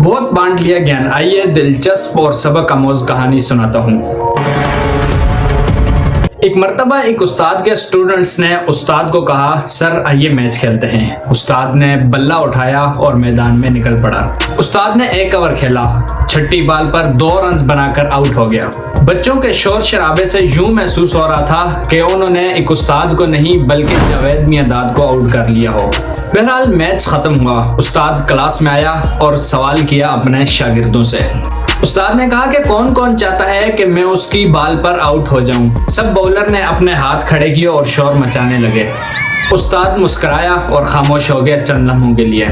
बहुत बांट लिया ज्ञान। आइए दिलचस्प और सबक आमोज कहानी सुनाता हूँ। एक मर्तबा एक उस्ताद के स्टूडेंट्स ने उस्ताद को कहा, सर आइए मैच खेलते हैं। उस्ताद ने बल्ला उठाया और मैदान में निकल पड़ा। उस्ताद ने एक ओवर खेला, छठी बाल पर 2 रन बनाकर आउट हो गया। बच्चों के शोर शराबे से यूं महसूस हो रहा था कि उन्होंने एक उस्ताद को नहीं बल्कि जावेद मियांदाद को आउट कर लिया हो। बहरहाल मैच खत्म हुआ। उस्ताद क्लास में आया और सवाल किया अपने शागिर्दों से। उस्ताद ने कहा कि कौन कौन चाहता है कि मैं उसकी बाल पर आउट हो जाऊं। सब बॉलर ने अपने हाथ खड़े किए और शोर मचाने लगे। उस्ताद मुस्कुराया और खामोश हो गया चंद लम्हों के लिए।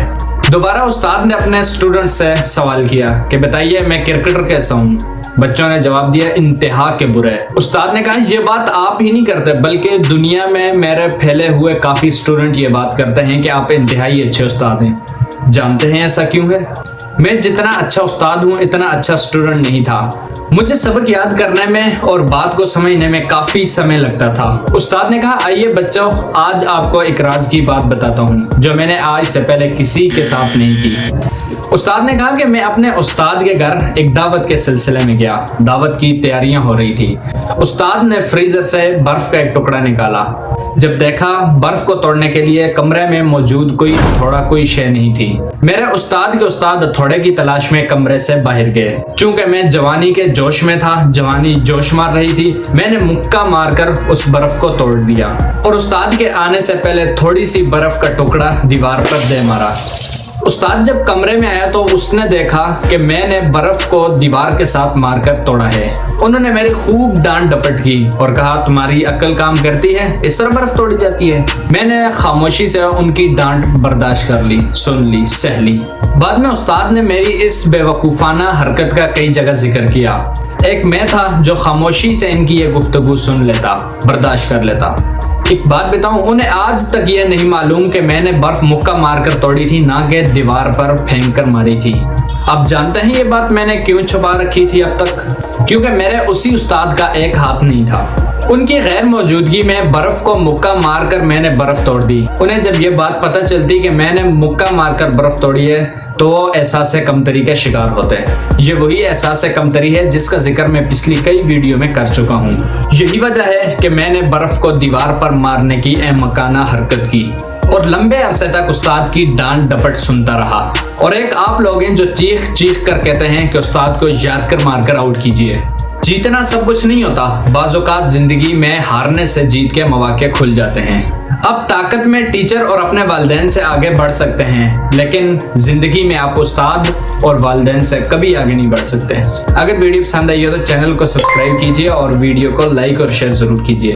दोबारा उस्ताद ने अपने स्टूडेंट से सवाल किया कि बताइए मैं क्रिकेटर कैसा हूँ। बच्चों ने जवाब दिया, इंतहा के बुरे। उस्ताद ने कहा, ये बात आप ही नहीं करते बल्कि दुनिया में मेरे फैले हुए काफी स्टूडेंट ये बात करते हैं कि आप इंतहाई अच्छे उस्ताद हैं। जानते हैं ऐसा क्यों है? मैं जितना अच्छा उस्ताद हूँ इतना अच्छा स्टूडेंट नहीं था। मुझे सबक याद करने में और बात को समझने में काफी समय लगता था। उस्ताद ने कहा, आइए बच्चों, आज आपको एक राज की बात बताता हूँ जो मैंने आज से पहले किसी के साथ नहीं की। उस्ताद ने कहा कि मैं अपने उस्ताद के घर एक दावत के सिलसिले में गया। दावत की तैयारियां हो रही थी। उस्ताद ने फ्रीजर से बर्फ का एक टुकड़ा निकाला। जब देखा बर्फ को तोड़ने के लिए कमरे में मौजूद कोई शय नहीं थी। मेरे उस्ताद के उस्ताद हथौड़े की तलाश में कमरे से बाहर गए। चूंकि मैं जवानी के जोश में था, जवानी जोश मार रही थी, मैंने मुक्का मारकर उस बर्फ को तोड़ दिया और उस्ताद के आने से पहले थोड़ी सी बर्फ का टुकड़ा दीवार पर दे मारा। उस्ताद जब कमरे में आया तो उसने देखा कि मैंने बर्फ को दीवार के साथ मारकर तोड़ा है। उन्होंने मेरी खूब डांट डपट की और कहा, तुम्हारी अक्ल काम करती है? इस तरह बर्फ तोड़ी जाती है? मैंने खामोशी से उनकी डांट बर्दाश्त कर ली, सुन ली, सह ली। बाद में उस्ताद ने मेरी इस बेवकूफाना हरकत का कई जगह जिक्र किया। एक मैं था जो खामोशी से इनकी ये गुफ्तगू सुन लेता, बर्दाश्त कर लेता। एक बात बताऊं, उन्हें आज तक ये नहीं मालूम कि मैंने बर्फ मुक्का मारकर तोड़ी थी, ना कि दीवार पर फेंक कर मारी थी। अब जानते हैं ये बात मैंने क्यों छुपा रखी थी अब तक? क्योंकि मेरे उसी उस्ताद का एक हाथ नहीं था। उनकी गैर मौजूदगी में बर्फ को मुक्का मारकर मैंने बर्फ तोड़ दी। उन्हें जब ये बात पता चलती कि मैंने मुक्का मारकर बर्फ तोड़ी है तो वो एहसास कमतरी का शिकार होते हैं। ये वही एहसास कमतरी है जिसका जिक्र मैं पिछली कई वीडियो में कर चुका हूँ। यही वजह है कि मैंने बर्फ को दीवार पर मारने की अहमकाना हरकत की और लंबे अरसे तक उस्ताद की डांट डपट सुनता रहा। और एक आप लोग हैं जो चीख चीख कर कहते हैं कि उस्ताद को याद कर मारकर आउट कीजिए। जीतना सब कुछ नहीं होता, बाज़ औक़ात जिंदगी में हारने से जीत के मौके खुल जाते हैं। अब ताकत में टीचर और अपने वालिदैन से आगे बढ़ सकते हैं, लेकिन जिंदगी में आप उस्ताद और वालिदैन से कभी आगे नहीं बढ़ सकते। अगर वीडियो पसंद आई हो तो चैनल को सब्सक्राइब कीजिए और वीडियो को लाइक और शेयर जरूर कीजिए।